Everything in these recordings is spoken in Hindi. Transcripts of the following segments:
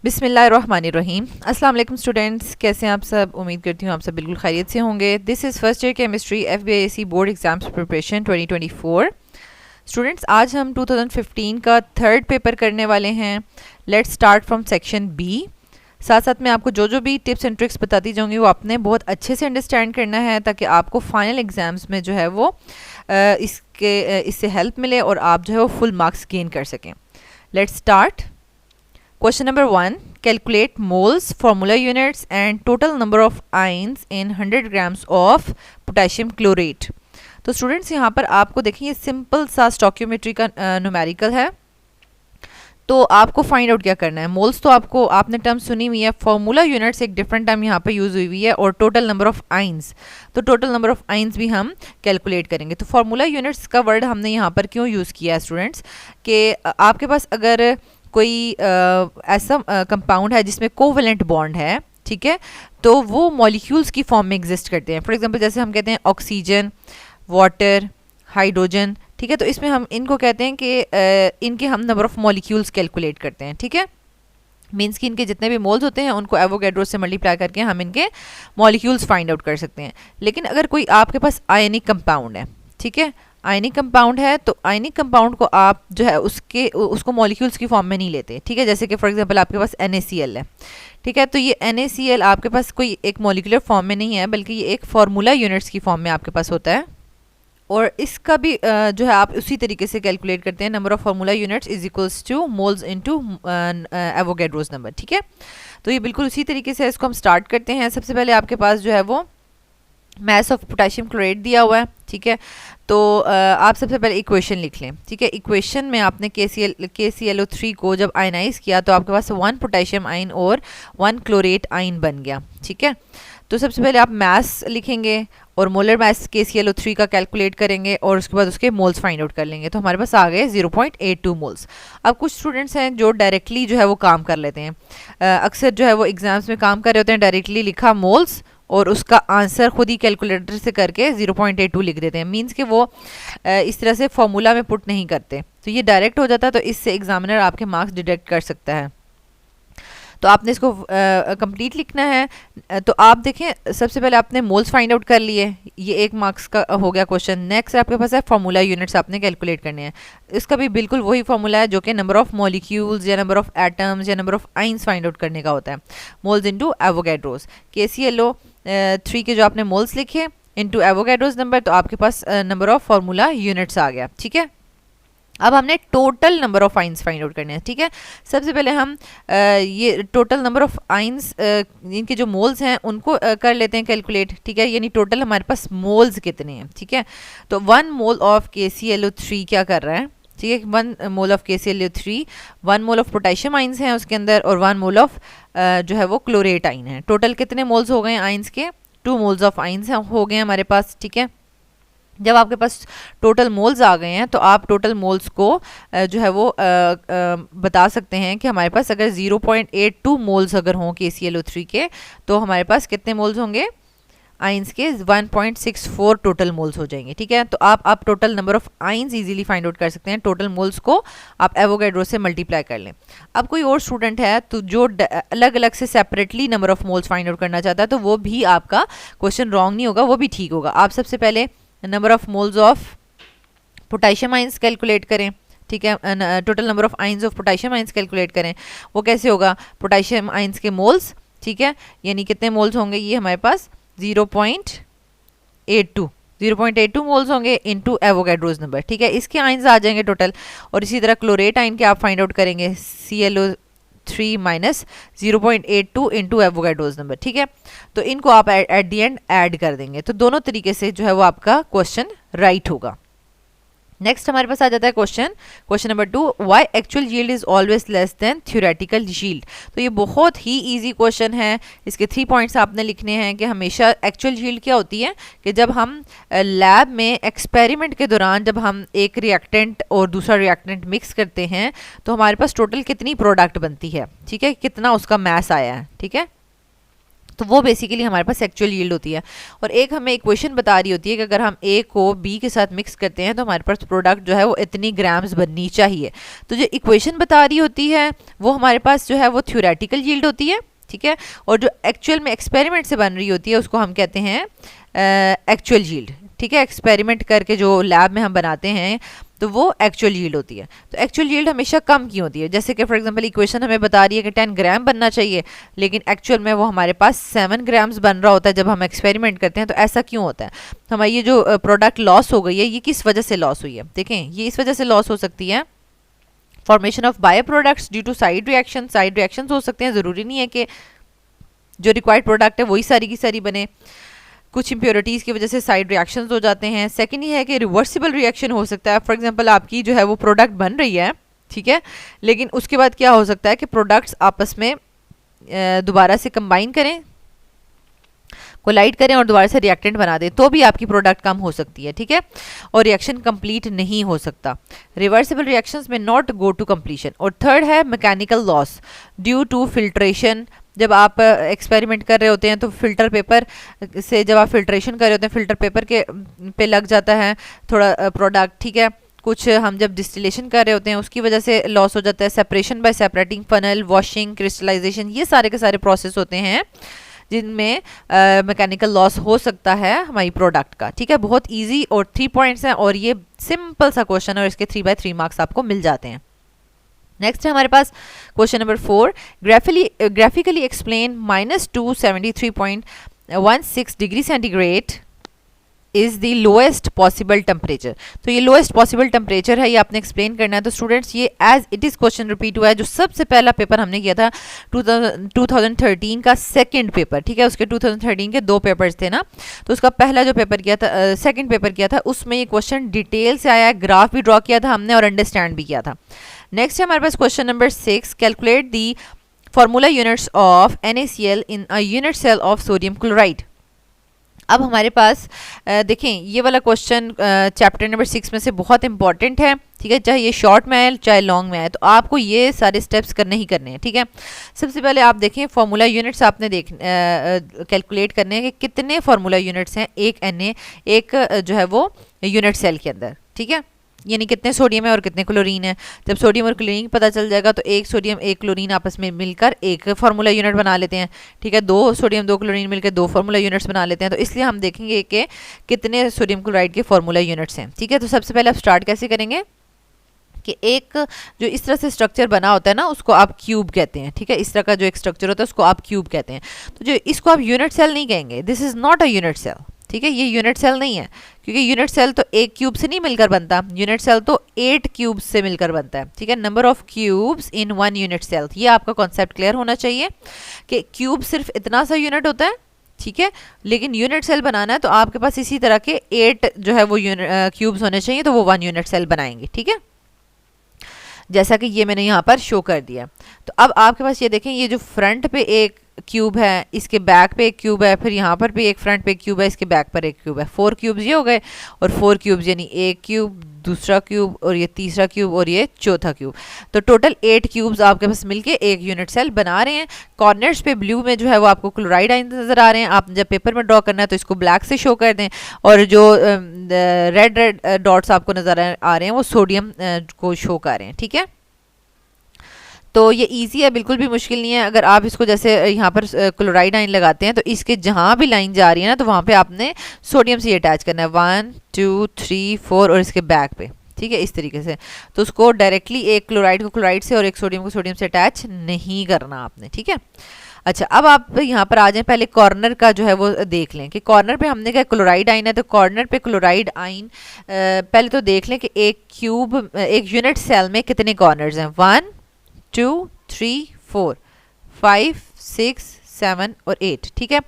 बिस्मिल्लाहिर्रहमानिर्रहीम। अस्सलाम वालेकुम स्टूडेंट्स, कैसे हैं आप सब। उम्मीद करती हूँ आप सब बिल्कुल खैरियत से होंगे। This is first year chemistry FBAC board exams preparation 2024। Students, आज हम 2015 का थर्ड पेपर करने वाले हैं। Let's start from section B. साथ साथ में आपको जो भी टिप्स एंड ट्रिक्स बताती जाऊँगी वो आपने बहुत अच्छे से अंडरस्टैंड करना है, ताकि आपको फाइनल एग्ज़ाम्स में जो है वो इससे हेल्प मिले और आप जो है वो फुल मार्क्स गेन कर सकें। Let's start. Question number 1. Calculate moles, formula units and total number of ions in 100 grams of potassium chlorate. तो स्टूडेंट्स यहाँ पर आपको देखें ये सिंपल सा स्टोकियोमेट्री का न्यूमेरिकल है। तो आपको फाइंड आउट क्या करना है। मोल्स तो आपने टर्म सुनी हुई है, फॉर्मूला यूनिट्स एक डिफरेंट टर्म यहाँ पे यूज़ हुई है, और टोटल नंबर ऑफ आइंस, तो टोटल नंबर ऑफ आइंस भी हम कैलकुलेट करेंगे। तो फॉर्मूला यूनिट्स का वर्ड हमने यहाँ पर क्यों यूज़ किया है स्टूडेंट्स, कि आपके पास अगर कोई ऐसा कंपाउंड है जिसमें कोवेलेंट बॉन्ड है, ठीक है, तो वो मॉलिक्यूल्स की फॉर्म में एग्जिस्ट करते हैं। फॉर एग्जांपल जैसे हम कहते हैं ऑक्सीजन, वाटर, हाइड्रोजन, ठीक है, तो इसमें हम इनको कहते हैं कि इनके हम नंबर ऑफ मॉलिक्यूल्स कैलकुलेट करते हैं। ठीक है, मीन्स कि इनके जितने भी मोल्स होते हैं उनको एवोगैड्रो से मल्टीप्लाई करके हम इनके मॉलिक्यूल्स फाइंड आउट कर सकते हैं। लेकिन अगर कोई आपके पास आयनिक कंपाउंड है, ठीक है, आयनिक कंपाउंड है, तो आयनिक कंपाउंड को आप जो है उसको मॉलिक्यूल्स की फॉर्म में नहीं लेते। ठीक है, जैसे कि फॉर एग्जांपल आपके पास NaCl है, ठीक है, तो ये NaCl आपके पास कोई एक मॉलिक्यूलर फॉर्म में नहीं है, बल्कि ये एक फार्मूला यूनिट्स की फॉर्म में आपके पास होता है। और इसका भी जो है आप उसी तरीके से कैलकुलेट करते हैं, number of formula units is equals two moles into Avogadro's number. ठीक है, तो ये बिल्कुल उसी तरीके से इसको हम स्टार्ट करते हैं। सबसे पहले आपके पास जो है वो मैस ऑफ पोटेशियम क्लोराइड दिया हुआ है, ठीक है, तो आप सबसे पहले इक्वेशन लिख लें। ठीक है, इक्वेशन में आपने KClO3 को जब आयनाइज किया तो आपके पास 1 पोटेशियम आइन और 1 क्लोरेट आइन बन गया। ठीक है, तो सबसे पहले आप मैस लिखेंगे और मोलर मैस KClO3 का कैलकुलेट करेंगे और उसके बाद उसके मोल्स फाइंड आउट कर लेंगे। तो हमारे पास आ गए 0.82 मोल्स। अब कुछ स्टूडेंट्स हैं जो डायरेक्टली जो है वो काम कर लेते हैं, अक्सर जो है वो एग्जाम्स में काम कर रहे होते हैं, डायरेक्टली लिखा मोल्स और उसका आंसर खुद ही कैलकुलेटर से करके 0.82 लिख देते हैं। मींस कि वो इस तरह से फॉर्मूला में पुट नहीं करते, तो ये डायरेक्ट हो जाता है, तो इससे एग्जामिनर आपके मार्क्स डिडक्ट कर सकता है। तो आपने इसको कंप्लीट लिखना है। तो आप देखें, सबसे पहले आपने मोल्स फाइंड आउट कर लिए, ये 1 मार्क्स का हो गया क्वेश्चन। नेक्स्ट आपके पास है फार्मूला यूनिट्स आपने कैलकुलेट करने हैं। इसका भी बिल्कुल वही फार्मूला है जो कि नंबर ऑफ मॉलिक्यूल्स या नंबर ऑफ एटम्स या number of ions find out करने का होता है। मोल्स इनटू एवोगैड्रोस, KClO3 के जो आपने मोल्स लिखे इनटू एवोगैड्रोस नंबर, तो आपके पास नंबर ऑफ फार्मूला यूनिट्स आ गया। ठीक है, अब हमने total number of ions find out करने हैं। ठीक है, सबसे पहले हम ये टोटल नंबर ऑफ आइंस इनके जो मोल्स हैं उनको कर लेते हैं कैलकुलेट। ठीक है, यानी टोटल हमारे पास मोल्स कितने हैं। ठीक है, तो 1 मोल ऑफ KClO3 क्या कर रहा है, ठीक है, 1 mole of KClO3, 1 mole of potassium ions हैं उसके अंदर और 1 मोल ऑफ जो है वो क्लोरेट आइन है। टोटल कितने मोल्स हो गए आइंस के, 2 मोल्स ऑफ आइंस हो गए हमारे पास। ठीक है, जब आपके पास टोटल मोल्स आ गए हैं तो आप टोटल मोल्स को जो है वो बता सकते हैं कि हमारे पास अगर 0.82 मोल्स अगर हों KClO3 के, तो हमारे पास कितने मोल्स होंगे आइंस के, 1.64 टोटल मोल्स हो जाएंगे। ठीक है, तो आप total number of ions easily find out कर सकते हैं। टोटल मोल्स को आप एवोगैड्रो से मल्टीप्लाई कर लें। अब कोई और स्टूडेंट है तो जो अलग अलग से separately number of moles find out करना चाहता है, तो वो भी आपका क्वेश्चन रॉन्ग नहीं होगा, वो भी ठीक होगा। आप सबसे पहले number of moles of potassium ions calculate करें। ठीक है, total number of ions of potassium ions calculate करें। वो कैसे होगा, पोटेशियम आइंस के मोल्स, ठीक है, यानी कितने मोल्स होंगे, ये हमारे पास 0.82 मोल्स होंगे इनटू एवोगैड्रोस नंबर। ठीक है, इसके आइंस आ जाएंगे टोटल। और इसी तरह क्लोरेट आइन के आप फाइंड आउट करेंगे, ClO3 minus 0.82 into Avogadro's number. ठीक है, तो इनको आप एट दी एंड ऐड कर देंगे, तो दोनों तरीके से जो है वो आपका क्वेश्चन राइट होगा। नेक्स्ट हमारे पास आ जाता है question number 2, why actual yield is always less than theoretical yield. तो ये बहुत ही इजी क्वेश्चन है। इसके 3 पॉइंट्स आपने लिखने हैं कि हमेशा एक्चुअल यील्ड क्या होती है, कि जब हम लैब में एक्सपेरिमेंट के दौरान जब हम एक रिएक्टेंट और दूसरा रिएक्टेंट मिक्स करते हैं तो हमारे पास टोटल कितनी प्रोडक्ट बनती है, ठीक है, कितना उसका मैस आया है। ठीक है, तो वो बेसिकली हमारे पास एक्चुअल यील्ड होती है। और एक हमें इक्वेशन बता रही होती है कि अगर हम ए को बी के साथ मिक्स करते हैं तो हमारे पास प्रोडक्ट जो है वो इतनी ग्राम्स बननी चाहिए। तो जो इक्वेशन बता रही होती है वो हमारे पास जो है वो थ्योरेटिकल यील्ड होती है, ठीक है। और जो एक्चुअल में एक्सपेरिमेंट से बन रही होती है उसको हम कहते हैं एक्चुअल यील्ड, ठीक है। एक्सपेरिमेंट करके जो लैब में हम बनाते हैं तो वो एक्चुअल यील्ड होती है। तो एक्चुअल यील्ड हमेशा कम की होती है। जैसे कि फॉर एग्जांपल इक्वेशन हमें बता रही है कि 10 ग्राम बनना चाहिए, लेकिन एक्चुअल में वो हमारे पास 7 ग्राम्स बन रहा होता है जब हम एक्सपेरिमेंट करते हैं। तो ऐसा क्यों होता है? हमारी ये जो प्रोडक्ट लॉस हो गई है ये किस वजह से लॉस हुई है? देखें, ये इस वजह से लॉस हो सकती है formation of bio products due to side reactions हो सकते हैं। ज़रूरी नहीं है कि जो रिक्वायर्ड प्रोडक्ट है वही सारी की सारी बने, कुछ इम्प्योरिटीज़ की वजह से साइड रिएक्शंस हो जाते हैं। सेकंड ये है कि रिवर्सिबल रिएक्शन हो सकता है। फॉर एग्जांपल आपकी जो है वो प्रोडक्ट बन रही है, ठीक है, लेकिन उसके बाद क्या हो सकता है कि प्रोडक्ट्स आपस में दोबारा से कंबाइन करें, कोलाइड करें और दोबारा से रिएक्टेंट बना दें, तो भी आपकी प्रोडक्ट कम हो सकती है, ठीक है, और रिएक्शन कंप्लीट नहीं हो सकता। रिवर्सिबल रिएक्शंस में नॉट गो टू कंप्लीशन। और थर्ड है mechanical loss due to filtration. जब आप एक्सपेरिमेंट कर रहे होते हैं तो फिल्टर पेपर से जब आप फिल्ट्रेशन कर रहे होते हैं, फिल्टर पेपर के पे लग जाता है थोड़ा प्रोडक्ट, ठीक है। कुछ हम जब डिस्टिलेशन कर रहे होते हैं उसकी वजह से लॉस हो जाता है। Separation by separating funnel, washing, crystallisation, ये सारे के सारे प्रोसेस होते हैं जिनमें मैकेनिकल लॉस हो सकता है हमारी प्रोडक्ट का, ठीक है। बहुत इजी और 3 पॉइंट्स हैं और ये सिंपल सा क्वेश्चन है और इसके 3/3 मार्क्स आपको मिल जाते हैं। नेक्स्ट है हमारे पास question number 4, graphically explain -273.16 degree centigrade is the lowest possible temperature. तो ये लोएस्ट पॉसिबल टेम्परेचर है, ये आपने एक्सप्लेन करना है। तो स्टूडेंट्स ये as it is question repeat हुआ है जो सबसे पहला पेपर हमने किया था 2013 का सेकंड पेपर, ठीक है। उसके 2013 के 2 पेपर्स थे ना, तो उसका पहला जो पेपर किया था, सेकंड पेपर किया था, उसमें ये क्वेश्चन डिटेल से आया है, ग्राफ भी ड्रॉ किया था हमने और अंडरस्टैंड भी किया था। नेक्स्ट है हमारे पास question number 6, calculate the formula units of NaCl in a unit cell of sodium chloride. अब हमारे पास देखें ये वाला क्वेश्चन चैप्टर नंबर 6 में से बहुत इंपॉर्टेंट है, ठीक है। चाहे ये शॉर्ट में आए चाहे लॉन्ग में आए, तो आपको ये सारे स्टेप्स करने ही करने हैं, ठीक है। सबसे पहले आप देखें फॉर्मूला यूनिट्स आपने कैलकुलेट करने हैं कि कितने फार्मूला यूनिट्स हैं एक Na एक जो है वो यूनिट सेल के अंदर, ठीक है। यानी कितने सोडियम है और कितने क्लोरीन है। जब सोडियम और क्लोरीन पता चल जाएगा तो एक सोडियम एक क्लोरीन आपस में मिलकर एक फार्मूला यूनिट बना लेते हैं, ठीक है। 2 सोडियम 2 क्लोरीन मिलकर 2 फार्मूला यूनिट्स बना लेते हैं। तो इसलिए हम देखेंगे कि कितने सोडियम क्लोराइड के फार्मूला यूनिट्स हैं, ठीक है। तो सबसे पहले आप स्टार्ट कैसे करेंगे कि एक जो इस तरह से स्ट्रक्चर बना होता है ना उसको आप क्यूब कहते हैं, ठीक है। इस तरह का जो एक स्ट्रक्चर होता है उसको आप क्यूब कहते हैं। तो जो इसको आप यूनिट सेल नहीं कहेंगे, this is not a unit cell, ठीक है। ये यूनिट सेल नहीं है क्योंकि यूनिट सेल तो एक क्यूब से नहीं मिलकर बनता, यूनिट सेल तो 8 क्यूब्स से मिलकर बनता है, ठीक है। Number of cubes in 1 unit cell, ये आपका कॉन्सेप्ट क्लियर होना चाहिए कि क्यूब सिर्फ इतना सा यूनिट होता है, ठीक है। लेकिन यूनिट सेल बनाना है तो आपके पास इसी तरह के 8 जो है वो क्यूब्स होने चाहिए, तो वो 1 यूनिट सेल बनाएंगे, ठीक है, जैसा कि ये मैंने यहाँ पर शो कर दिया। तो अब आपके पास ये देखें, ये जो फ्रंट पे एक क्यूब है, इसके बैक पे एक क्यूब है, फिर यहाँ पर भी एक फ्रंट पे एक क्यूब है, इसके बैक पर एक क्यूब है, 4 क्यूब्स ये हो गए। और 4 क्यूब्स यानी एक क्यूब, दूसरा क्यूब और ये तीसरा क्यूब और ये चौथा क्यूब। तो टोटल 8 क्यूब्स आपके पास मिलके एक यूनिट सेल बना रहे हैं। कॉर्नर्स पे ब्लू में जो है वो आपको क्लोराइड आयन नजर आ रहे हैं। आप जब पेपर में ड्रॉ करना है तो इसको ब्लैक से शो कर दें, और जो रेड रेड डॉट्स आपको नजर आ रहे हैं वो सोडियम को शो कर रहे हैं, ठीक है। तो ये इजी है, बिल्कुल भी मुश्किल नहीं है। अगर आप इसको जैसे यहाँ पर क्लोराइड आयन लगाते हैं तो इसके जहाँ भी लाइन जा रही है ना तो वहाँ पे आपने सोडियम से अटैच करना है, 1 2 3 4 और इसके बैक पे, ठीक है, इस तरीके से। तो उसको डायरेक्टली एक क्लोराइड को क्लोराइड से और एक सोडियम को सोडियम से अटैच नहीं करना आपने, ठीक है। अच्छा, अब आप यहाँ पर आ जाएं, पहले कॉर्नर का जो है वो देख लें कि कॉर्नर पे हमने कहा क्लोराइड आयन है, तो कॉर्नर पे क्लोराइड आयन पहले तो देख लें कि एक यूनिट सेल में कितने कॉर्नर्स हैं, 1 2 3 4 5 6 7 और 8, ठीक है।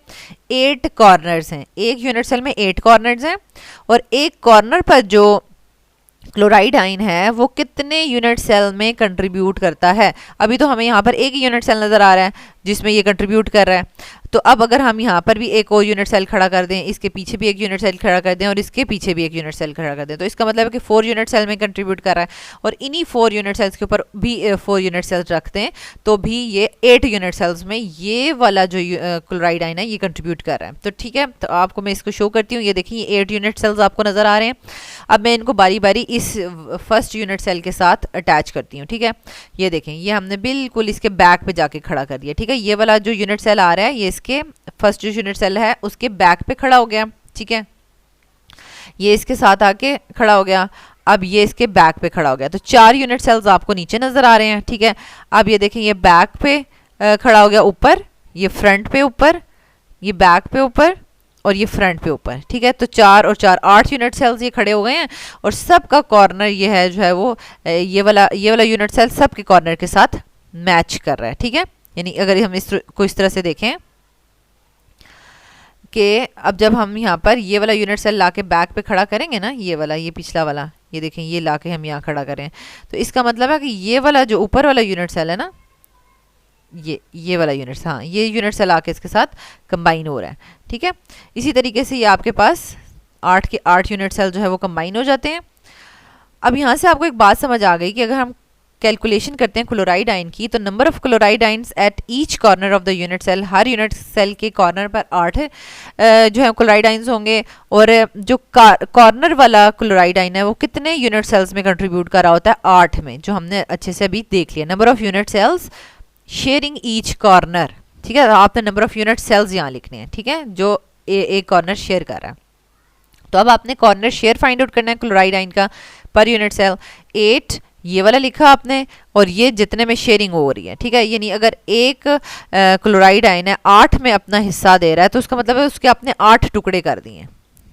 8 कॉर्नर्स हैं, एक यूनिट सेल में 8 कॉर्नर्स हैं। और एक कॉर्नर पर जो क्लोराइड आयन है वो कितने यूनिट सेल में कंट्रीब्यूट करता है। अभी तो हमें यहाँ पर एक ही यूनिट सेल नजर आ रहा है, जिसमें ये कंट्रीब्यूट कर रहा है। तो अब अगर हम यहाँ पर भी एक और यूनिट सेल खड़ा कर दें, इसके पीछे भी एक यूनिट सेल खड़ा कर दें और इसके पीछे भी एक यूनिट सेल खड़ा कर दें, तो इसका मतलब है कि 4 यूनिट सेल में कंट्रीब्यूट कर रहा है, और इन्हीं 4 यूनिट सेल्स के ऊपर भी 4 यूनिट सेल्स रखते हैं तो भी ये 8 यूनिट सेल्स में ये वाला जो क्लोराइड आयन है ये कंट्रीब्यूट कर रहा है। तो ठीक है, तो आपको मैं इसको शो करती हूँ। ये देखिए, ये 8 यूनिट सेल्स आपको नजर आ रहे हैं। अब मैं इनको बारी बारी इस फर्स्ट यूनिट सेल के साथ अटैच करती हूँ। ठीक है, ये देखें, ये हमने बिल्कुल इसके बैक पे जाके खड़ा कर दिया। ठीक है, ये वाला जो यूनिट सेल आ रहा है ये इसके फर्स्ट जो यूनिट सेल है उसके बैक पे खड़ा हो गया। ठीक है, ये इसके साथ आके खड़ा हो गया, अब ये इसके बैक पे खड़ा हो गया। तो 4 यूनिट सेल्स आपको नीचे नजर आ रहे हैं। ठीक है, अब ये देखें, ये बैक पे खड़ा हो गया ऊपर, ये फ्रंट पे ऊपर, ये बैक पे ऊपर और ये फ्रंट पे ऊपर। ठीक है, तो 4 और 4 8 यूनिट सेल्स ये खड़े हो गए हैं, और सबका कॉर्नर ये है जो है वो ये वाला यूनिट सेल सबके कॉर्नर के साथ मैच कर रहा है। ठीक है, यानी अगर हम इसको इस तरह से देखें कि अब जब हम यहाँ पर ये वाला यूनिट सेल लाके बैक पे खड़ा करेंगे ना, ये वाला, ये पिछला वाला, ये देखें, ये लाके हम यहाँ खड़ा करें, तो इसका मतलब है कि ये वाला जो ऊपर वाला यूनिट सेल है ना, ये वाला यूनिट, हाँ, ये यूनिट सेल आके इसके साथ कंबाइन हो रहा है। ठीक है, इसी तरीके से ये आपके पास 8 के 8 यूनिट सेल जो है वो कंबाइन हो जाते हैं। अब यहाँ से आपको एक बात समझ आ गई कि अगर हम कैलकुलेशन करते हैं क्लोराइड आयन की, तो number of chloride ions at each corner of the unit cell, हर यूनिट सेल के कॉर्नर पर 8 जो है क्लोराइड आयन्स होंगे, और जो कॉर्नर वाला क्लोराइड आयन है वो कितने यूनिट सेल्स में कंट्रीब्यूट कर रहा होता है, 8 में, जो हमने अच्छे से अभी देख लिया। Number of unit cells sharing each corner. ठीक है, आपने नंबर ऑफ यूनिट सेल्स यहाँ लिखने हैं। ठीक है, जो एक कॉर्नर शेयर कर रहा है। तो अब आपने कॉर्नर शेयर फाइंड आउट करना है क्लोराइड आयन का पर यूनिट सेल। 8 ये वाला लिखा आपने, और ये जितने में शेयरिंग हो रही है। ठीक है, यानी अगर एक क्लोराइड आयन है 8 में अपना हिस्सा दे रहा है, तो उसका मतलब है उसके आपने 8 टुकड़े कर दिए।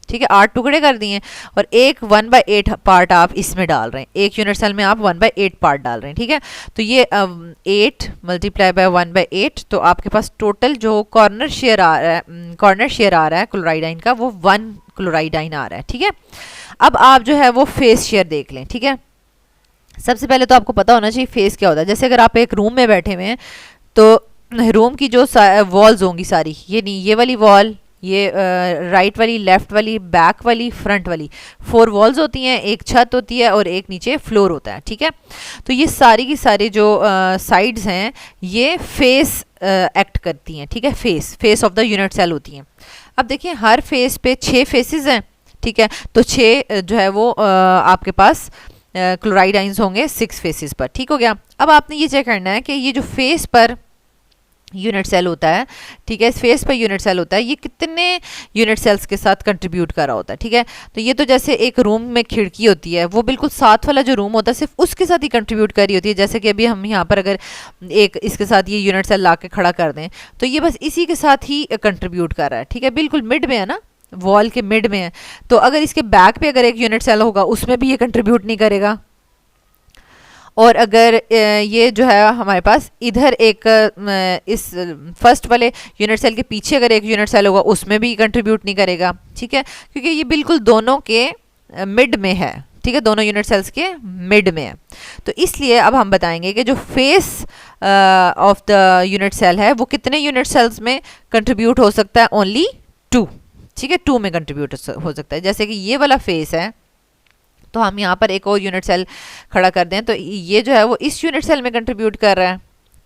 ठीक है, 8 टुकड़े कर दिए, और एक 1/8 पार्ट आप इसमें डाल रहे हैं, एक यूनिट सेल में आप 1/8 पार्ट डाल रहे हैं। ठीक है, तो ये 8 मल्टीप्लाई बाय 1/8, तो आपके पास टोटल जो कॉर्नर शेयर आ रहा है क्लोराइड आयन का, वो 1 क्लोराइड आयन आ रहा है। ठीक है, अब आप जो है वो फेस शेयर देख लें। ठीक है, सबसे पहले तो आपको पता होना चाहिए फेस क्या होता है। जैसे अगर आप एक रूम में बैठे हुए हैं, तो रूम की जो वॉल्स होंगी सारी, ये नहीं, ये वाली वॉल, ये राइट वाली, लेफ्ट वाली, बैक वाली, फ्रंट वाली, 4 वॉल्स होती हैं, एक छत होती है और एक नीचे फ्लोर होता है। ठीक है, तो ये सारी की सारी जो साइड्स हैं ये फेस एक्ट करती हैं। ठीक है, face of the unit cell होती हैं। अब देखिए, हर फेस पे 6 फेसेस हैं। ठीक है, तो 6 जो है वो आपके पास क्लोराइड आयन्स होंगे 6 फेसेस पर। ठीक हो गया। अब आपने ये चेक करना है कि ये जो फेस पर यूनिट सेल होता है, ठीक है, इस फेस पर यूनिट सेल होता है, ये कितने यूनिट सेल्स के साथ कंट्रीब्यूट कर रहा होता है। ठीक है, तो ये तो जैसे एक रूम में खिड़की होती है, वो बिल्कुल साथ वाला जो रूम होता है सिर्फ उसके साथ ही कंट्रीब्यूट कर रही होती है। जैसे कि अभी हम यहाँ पर अगर एक इसके साथ ये यूनिट सेल ला के खड़ा कर दें, तो ये बस इसी के साथ ही कंट्रीब्यूट कर रहा है। ठीक है, बिल्कुल मिड में है ना, वॉल के मिड में है, तो अगर इसके बैक पे अगर एक यूनिट सेल होगा उसमें भी ये कंट्रीब्यूट नहीं करेगा। और अगर ये जो है हमारे पास इधर एक इस फर्स्ट वाले यूनिट सेल के पीछे अगर एक यूनिट सेल होगा उसमें भी कंट्रीब्यूट नहीं करेगा। ठीक है, क्योंकि ये बिल्कुल दोनों के मिड में है। ठीक है, दोनों यूनिट सेल्स के मिड में है। तो इसलिए अब हम बताएंगे कि जो face of the unit cell है वो कितने यूनिट सेल्स में कंट्रीब्यूट हो सकता है, ओनली 2। ठीक है, 2 में कंट्रीब्यूट हो सकता है। जैसे कि ये वाला फेस है, तो हम यहाँ पर एक और यूनिट सेल खड़ा कर दें, तो ये जो है वो इस यूनिट सेल में कंट्रीब्यूट कर रहा है।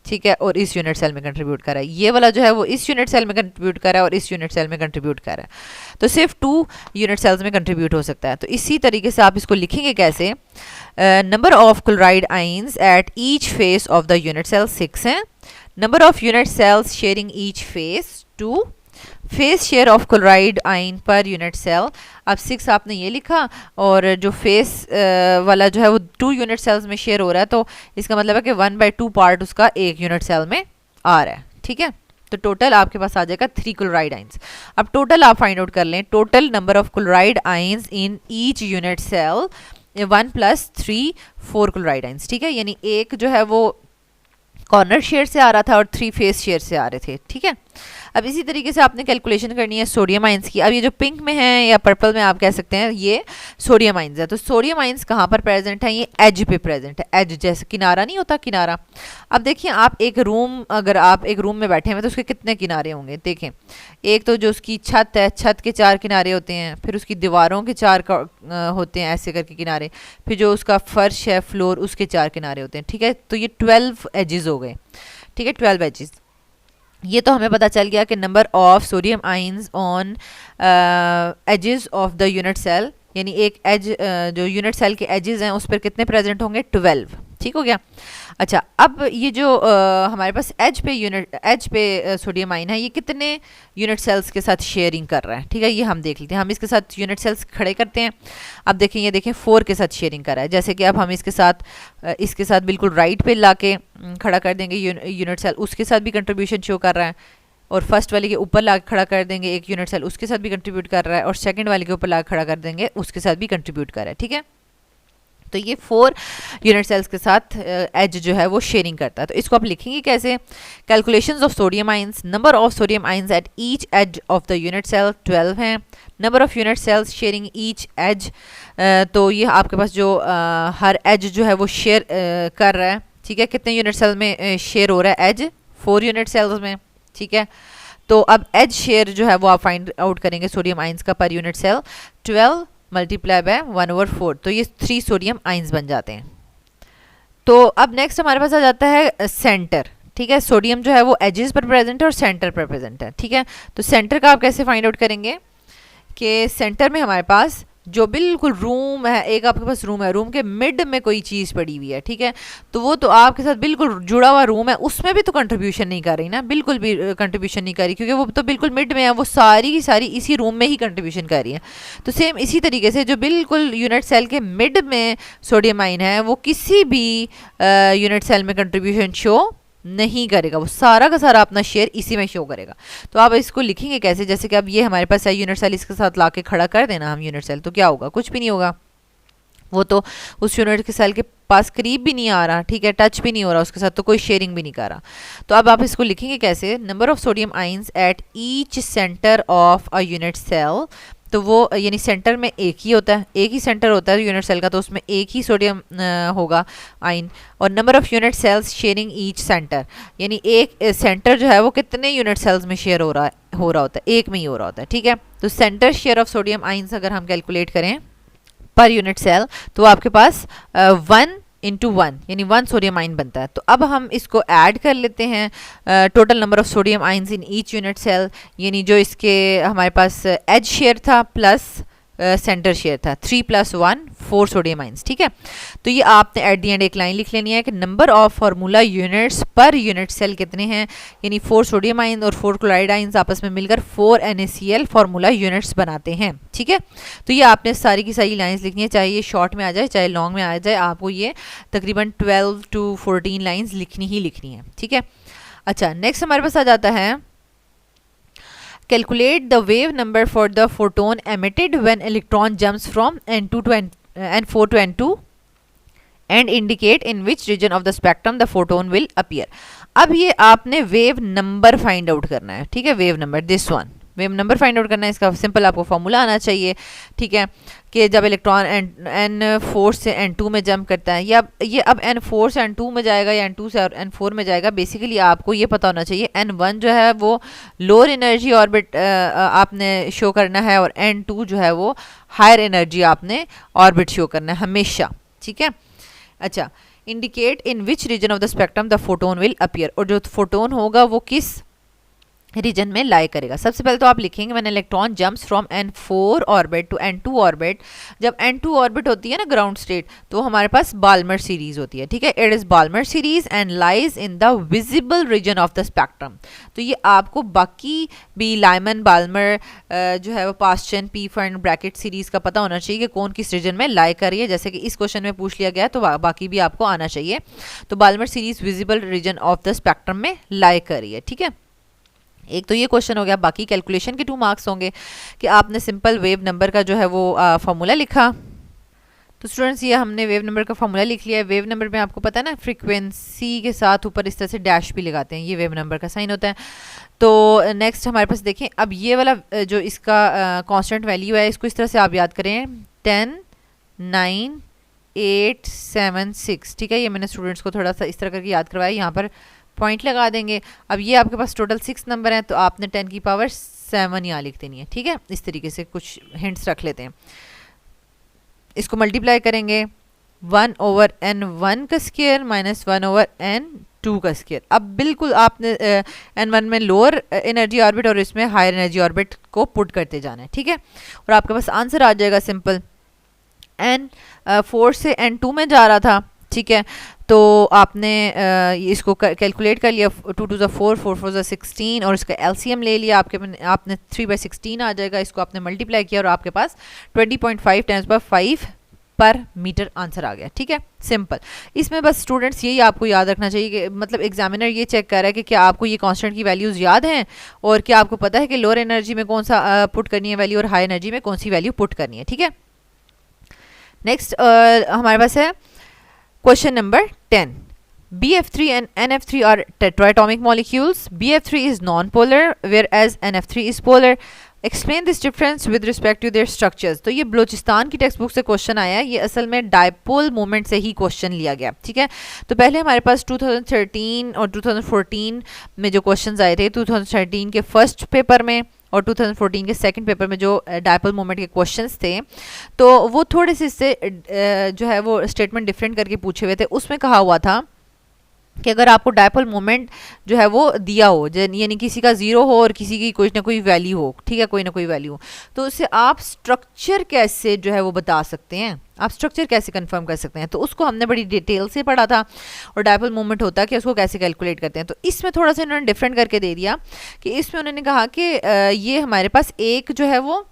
ठीक है, और इस यूनिट सेल में कंट्रीब्यूट कर रहा है। ये वाला जो है वो इस यूनिट सेल में कंट्रीब्यूट कर रहा है और इस यूनिट सेल में कंट्रीब्यूट कर रहा है। तो सिर्फ 2 यूनिट सेल्स में कंट्रीब्यूट हो सकता है। तो इसी तरीके से आप इसको लिखेंगे कैसे, number of chloride ions at each face of the unit cell 6 है, number of unit cells sharing each face 2, face share of chloride ion per unit cell. अब 6 आपने ये लिखा, और जो फेस वाला जो है वो 2 यूनिट सेल्स में शेयर हो रहा है, तो इसका मतलब है कि 1/2 पार्ट उसका एक यूनिट सेल में आ रहा है। ठीक है, तो टोटल आपके पास आ जाएगा 3 क्लोराइड आयन्स। अब टोटल आप फाइंड आउट कर लें, total number of chloride ions in each unit cell 1 + 3 4 chloride ions. ठीक है, यानी एक जो है वो कॉर्नर शेयर से आ रहा था और 3 फेस शेयर से आ रहे थे। ठीक है, अब इसी तरीके से आपने कैलकुलेशन करनी है सोडियम आइंस की। अब ये जो पिंक में है या पर्पल में आप कह सकते हैं ये सोडियम आइंस है। तो सोडियम आइंस कहाँ पर प्रेजेंट है? ये एज पे प्रेजेंट है। एज जैसे किनारा नहीं होता, किनारा। अब देखिए आप एक रूम, अगर आप एक रूम में बैठे हैं तो उसके कितने किनारे होंगे? देखें, एक तो जो उसकी छत है, छत के 4 किनारे होते हैं, फिर उसकी दीवारों के 4 होते हैं ऐसे करके किनारे, फिर जो उसका फर्श है, फ्लोर, उसके 4 किनारे होते हैं। ठीक है, तो ये 12 एजेस हो गए। ठीक है, 12 एजेस। ये तो हमें पता चल गया कि number of sodium ions on edges of the unit cell, यानी एक एज जो यूनिट सेल के एजेस हैं उस पर कितने प्रेजेंट होंगे? 12। ठीक हो गया। अच्छा, अब ये जो हमारे पास एज पे सोडियम आइन है, ये कितने यूनिट सेल्स के साथ शेयरिंग कर रहा है? ठीक है, ये हम देख लेते हैं। हम इसके साथ यूनिट सेल्स खड़े करते हैं। अब देखें, ये देखें 4 के साथ शेयरिंग कर रहा है। जैसे कि अब हम इसके साथ बिल्कुल राइट पे लाके खड़ा कर देंगे यूनिट सेल, उसके साथ भी कंट्रीब्यूशन शो कर रहा है। और फर्स्ट वाले के ऊपर ला खड़ा कर देंगे एक यूनिट सेल, उसके साथ भी कंट्रीब्यूट कर रहा है। और सेकंड वाले के ऊपर ला खड़ा कर देंगे, उसके साथ भी कंट्रीब्यूट कर रहा है। ठीक है, तो ये 4 यूनिट सेल्स के साथ एज जो है वो शेयरिंग करता है। तो इसको आप लिखेंगे कैसे? Calculations of sodium ions, number of sodium ions at each edge of the unit cell 12 हैं। Number of unit cells sharing each edge, तो ये आपके पास जो हर एज जो है वो शेयर कर रहा है। ठीक है, कितने यूनिट सेल में शेयर हो रहा है एज? 4 यूनिट सेल्स में। ठीक है, तो अब एज शेयर जो है वो आप फाइंड आउट करेंगे सोडियम आइंस का पर यूनिट सेल। 12 मल्टीप्लाई बाय 1/4, तो ये 3 सोडियम आइंस बन जाते हैं। तो अब नेक्स्ट हमारे पास आ जाता है सेंटर। ठीक है, सोडियम जो है वो एजेस पर प्रेजेंट है और सेंटर पर प्रेजेंट है। ठीक है, तो सेंटर का आप कैसे फाइंड आउट करेंगे कि सेंटर में हमारे पास जो बिल्कुल रूम है, एक आपके पास रूम है, रूम के मिड में कोई चीज़ पड़ी हुई है। ठीक है, तो वो तो आपके साथ बिल्कुल जुड़ा हुआ रूम है, उसमें भी तो कंट्रीब्यूशन नहीं कर रही ना, बिल्कुल भी कंट्रीब्यूशन नहीं कर रही, क्योंकि वो तो बिल्कुल मिड में है, वो सारी की सारी इसी रूम में ही कंट्रीब्यूशन कर रही है। तो सेम इसी तरीके से जो बिल्कुल यूनिट सेल के मिड में सोडियम आइन है, वो किसी भी यूनिट सेल में कंट्रीब्यूशन शो नहीं करेगा, वो सारा का सारा अपना शेयर इसी में शो करेगा। तो आप इसको लिखेंगे कैसे? जैसे कि अब ये हमारे पास है यूनिट सेल, इसके साथ लाके खड़ा कर देना हम यूनिट सेल, तो क्या होगा? कुछ भी नहीं होगा, वो तो उस यूनिट के सेल के पास करीब भी नहीं आ रहा। ठीक है, टच भी नहीं हो रहा उसके साथ, तो कोई शेयरिंग भी नहीं कर रहा। तो अब आप इसको लिखेंगे कैसे? Number of sodium ions at each centre of a unit cell, तो वो यानी सेंटर में एक ही होता है, एक ही सेंटर होता है यूनिट सेल का, तो उसमें एक ही सोडियम होगा आइन। और number of unit cells sharing each centre, यानी एक सेंटर जो है वो कितने यूनिट सेल्स में शेयर हो रहा होता है? एक में ही हो रहा होता है। ठीक है, तो centre share of sodium ions अगर हम कैलकुलेट करें पर यूनिट सेल, तो आपके पास 1 इंटू 1 यानी 1 सोडियम आइन बनता है। तो अब हम इसको ऐड कर लेते हैं total number of sodium ions in each unit cell, यानी जो इसके हमारे पास एज शेयर था प्लस सेंटर शेयर था, 3 + 1 4 सोडियम आइंस। ठीक है, तो ये आपने एट दी एंड एक लाइन लिख लेनी है कि number of formula units per unit cell कितने हैं, यानी 4 सोडियम आइन और 4 क्लोराइड आइंस आपस में मिलकर 4 NaCl फार्मूला यूनिट्स बनाते हैं। ठीक है, तो ये आपने सारी की सारी लाइंस लिखनी है, चाहे ये शॉर्ट में आ जाए चाहे लॉन्ग में आ जाए, आपको ये तकरीबन 12 to 14 लाइंस लिखनी ही लिखनी है। ठीक है, अच्छा नेक्स्ट हमारे पास आ जाता है calculate the wave number for the photon emitted when electron jumps from N2 to N4 to N2 and indicate in which region of the spectrum the photon will appear। अब ये आपने वेव नंबर फाइंड आउट करना है। ठीक है, wave number, this one wave number find out करना है। इसका सिंपल आपको फॉर्मूला आना चाहिए। ठीक है, कि जब इलेक्ट्रॉन N4 से N2 में जंप करता है, या ये अब N4 से N2 में जाएगा या N2 से N4 में जाएगा, बेसिकली आपको ये पता होना चाहिए N1 जो है वो लोअर एनर्जी ऑर्बिट आपने शो करना है, और N2 जो है वो हायर एनर्जी आपने ऑर्बिट शो करना है हमेशा। ठीक है, अच्छा indicate in which region of the spectrum the photon will appear, और जो फोटोन होगा वो किस रीजन में लाई करेगा। सबसे पहले तो आप लिखेंगे when electron jumps from N4 orbit to N2 orbit. जब N2 ऑर्बिट होती है ना ग्राउंड स्टेट, तो हमारे पास बाल्मर सीरीज होती है। ठीक है, it is Balmer series and lies in the visible region of the spectrum. तो ये आपको बाकी भी लाइमन बाल्मर जो है वो Paschen P fund Brackett series का पता होना चाहिए कि कौन किस रीजन में लाई कर रही है। जैसे कि इस क्वेश्चन में पूछ लिया गया है, तो बाकी भी आपको आना चाहिए। तो Balmer series visible region of the spectrum में लाई कर रही है। ठीक है, एक तो ये क्वेश्चन हो गया। बाकी कैलकुलेशन के 2 मार्क्स होंगे कि आपने सिंपल वेव नंबर का जो है वो फॉर्मूला लिखा, तो स्टूडेंट्स ये हमने वेव नंबर का फॉर्मूला लिख लिया है। वेव नंबर में आपको पता है ना फ्रीक्वेंसी के साथ ऊपर इस तरह से डैश भी लगाते हैं, ये वेव नंबर का साइन होता है। तो नेक्स्ट हमारे पास देखें, अब ये वाला जो इसका कांस्टेंट वैल्यू है, इसको इस तरह से आप याद करें 10 9 8 7 6, ठीक है। ये मैंने स्टूडेंट्स को थोड़ा सा इस तरह करके याद करवाया, यहाँ पर पॉइंट लगा देंगे। अब ये आपके पास टोटल 6 नंबर हैं, तो आपने 10 की पावर 7 यहाँ लिख देनी है, ठीक है। इस तरीके से कुछ हिंट्स रख लेते हैं। इसको मल्टीप्लाई करेंगे 1/n1 का स्क्वायर माइनस 1/n2 का स्क्वायर। अब बिल्कुल आपने n1 में लोअर एनर्जी ऑर्बिट और इसमें हायर एनर्जी ऑर्बिट को पुट करते जाना है, ठीक है। और आपके पास आंसर आ जाएगा सिंपल। n4 से n2 में जा रहा था, ठीक है। तो आपने इसको कैलकुलेट कर लिया, 2 2 4 4 4 16 और इसका एलसीएम ले लिया, आपने 3/16 आ जाएगा। इसको आपने मल्टीप्लाई किया और आपके पास 20.5 × 5 पर मीटर आंसर आ गया, ठीक है। सिंपल। इसमें बस स्टूडेंट्स यही आपको याद रखना चाहिए कि मतलब एग्जामिनर ये चेक कर रहा है कि क्या आपको ये कांस्टेंट की वैल्यूज़ याद हैं और क्या आपको पता है कि लोअर एनर्जी में कौन सा पुट करनी है वैल्यू और हाई एनर्जी में कौन सी वैल्यू पुट करनी है, ठीक है। नेक्स्ट हमारे पास है question number 10. BF3 and NF3 are tetraatomic molecules. BF3 is non-polar whereas NF3 is polar. Explain this difference with respect to their structures. तो ये बलोचिस्तान की टेक्स्ट बुक से क्वेश्चन आया है, ये असल में डायपोल मोमेंट से ही क्वेश्चन लिया गया, ठीक है। तो पहले हमारे पास 2013 और 2014 में जो क्वेश्चंस आए थे, 2013 के फर्स्ट पेपर में और 2014 के सेकंड पेपर में जो डायपोल मोमेंट के क्वेश्चंस थे, तो वो थोड़े से इससे जो है वो स्टेटमेंट डिफरेंट करके पूछे हुए थे। उसमें कहा हुआ था कि अगर आपको डायपोल मोमेंट जो है वो दिया हो, यानी किसी का ज़ीरो हो और किसी की कोई ना कोई वैल्यू हो, ठीक है, कोई ना कोई वैल्यू हो, तो उससे आप स्ट्रक्चर कैसे जो है वो बता सकते हैं, आप स्ट्रक्चर कैसे कंफर्म कर सकते हैं। तो उसको हमने बड़ी डिटेल से पढ़ा था। और डायपोल मोमेंट होता है कि उसको कैसे कैलकुलेट करते हैं। तो इसमें थोड़ा सा इन्होंने डिफरेंट करके दे दिया कि इसमें उन्होंने कहा कि ये हमारे पास एक जो है वो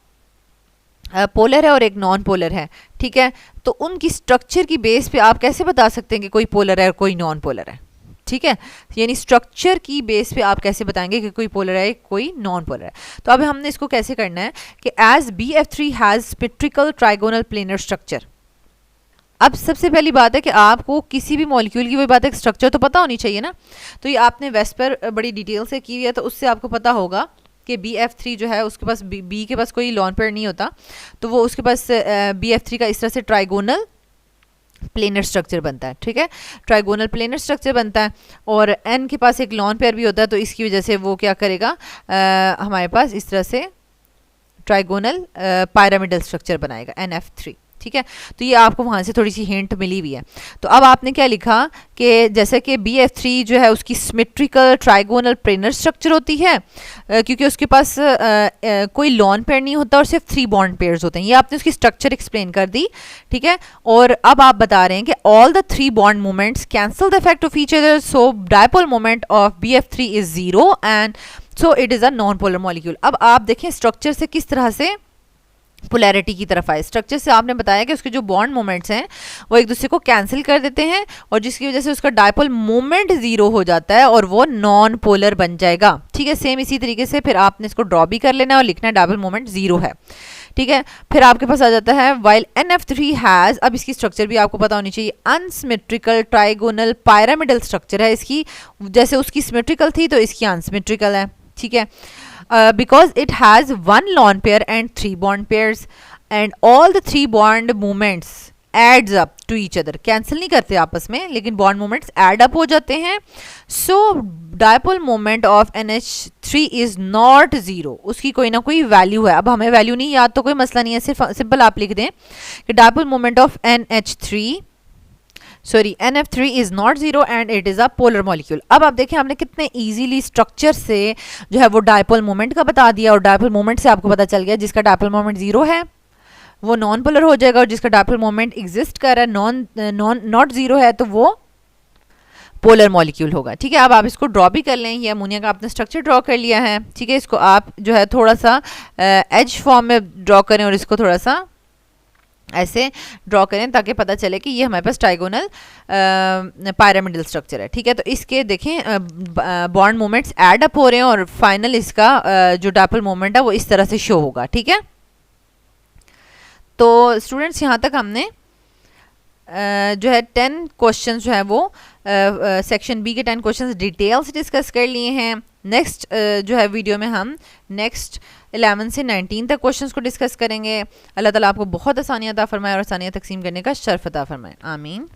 पोलर है और एक नॉन पोलर है, ठीक है। तो उनकी स्ट्रक्चर की बेस पे आप कैसे बता सकते हैं कि कोई पोलर है और कोई नॉन पोलर है, ठीक है। यानी स्ट्रक्चर की बेस पे आप कैसे बताएंगे कि कोई पोलर है कोई नॉन पोलर है। तो अब हमने इसको कैसे करना है कि as BF3 has symmetrical trigonal planar structure. अब सबसे पहली बात है कि आपको किसी भी मॉलिक्यूल की वही बात है स्ट्रक्चर तो पता होनी चाहिए ना। तो ये आपने वेस्पर बड़ी डिटेल से की हुई है, तो उससे आपको पता होगा कि BF3 जो है उसके पास बी के पास कोई लॉन पेयर नहीं होता, तो वो उसके पास BF3 का इस तरह से ट्राइगोनल प्लेनर स्ट्रक्चर बनता है, ठीक है। ट्राइगोनल प्लेनर स्ट्रक्चर बनता है और N के पास एक लॉन पेयर भी होता है, तो इसकी वजह से वो क्या करेगा, हमारे पास इस तरह से ट्राइगोनल पायरामिडल स्ट्रक्चर बनाएगा NF3, ठीक है। तो ये आपको वहाँ से थोड़ी सी हिंट मिली हुई है। तो अब आपने क्या लिखा कि जैसे कि BF3 जो है उसकी सिमेट्रिकल ट्राइगोनल प्लेनर स्ट्रक्चर होती है, क्योंकि उसके पास कोई लॉन पेयर नहीं होता और सिर्फ 3 बॉन्ड पेयर्स होते हैं। ये आपने उसकी स्ट्रक्चर एक्सप्लेन कर दी, ठीक है। और अब आप बता रहे हैं कि all the 3 bond moments cancel the effect of each other, so dipole moment of BF3 is 0 and so it is a non polar molecule. अब आप देखें स्ट्रक्चर से किस तरह से पोलैरिटी की तरफ आए। स्ट्रक्चर से आपने बताया कि उसके जो बॉन्ड मोमेंट्स हैं वो एक दूसरे को कैंसिल कर देते हैं और जिसकी वजह से उसका डायपोल मोमेंट 0 हो जाता है और वो नॉन पोलर बन जाएगा, ठीक है। सेम इसी तरीके से फिर आपने इसको ड्रॉ भी कर लेना है और लिखना है डायपोल मोमेंट 0 है, ठीक है। फिर आपके पास आ जाता है वाइल NF3 हैज़, अब इसकी स्ट्रक्चर भी आपको पता होनी चाहिए, अनसिमेट्रिकल ट्राइगोनल पायरामिडल स्ट्रक्चर है इसकी, जैसे उसकी सिमेट्रिकल थी तो इसकी अनसिमेट्रिकल है, ठीक है। Because it has 1 lone pair and 3 bond pairs and all the 3 bond moments adds up to each other, cancel नहीं करते आपस में लेकिन बॉन्ड मोमेंट्स एड अप हो जाते हैं। So dipole moment of NH3 is not 0, उसकी कोई ना कोई वैल्यू है। अब हमें वैल्यू नहीं याद तो कोई मसला नहीं है, सिर्फ सिंपल आप लिख दें कि dipole moment of NF3 is not 0 and it is a polar molecule. अब आप देखें हमने कितने इजीली स्ट्रक्चर से जो है वो डायपोल मोमेंट का बता दिया और डायपोल मोमेंट से आपको पता चल गया जिसका डायपोल मोमेंट 0 है वो नॉन पोलर हो जाएगा और जिसका डायपोल मोमेंट एग्जिस्ट कर रहा है नॉट 0 है तो वो पोलर मॉलिक्यूल होगा, ठीक है। अब आप इसको ड्रॉ भी कर लें, ये अमोनिया का आपने स्ट्रक्चर ड्रॉ कर लिया है, ठीक है। इसको आप जो है थोड़ा सा एज फॉर्म में ड्रॉ करें और इसको थोड़ा सा ऐसे ड्रॉ करें ताकि पता चले कि ये हमारे पास ट्राइगोनल पायरामिडल स्ट्रक्चर है, ठीक है। तो इसके देखें बॉन्ड मोमेंट्स ऐड अप हो रहे हैं और फाइनल इसका जो डायपोल मोमेंट है वो इस तरह से शो होगा, ठीक है। तो स्टूडेंट्स यहाँ तक हमने जो है 10 क्वेश्चन जो है वो सेक्शन बी के 10 क्वेश्चन डिटेल से डिस्कस कर लिए हैं। नेक्स्ट जो है वीडियो में हम नेक्स्ट 11 से 19 तक क्वेश्चंस को डिस्कस करेंगे। अल्लाह ताला आपको बहुत आसानियाँ अता फरमाए और आसानियाँ तकसीम करने का शर्फ अता फरमाए। आमीन।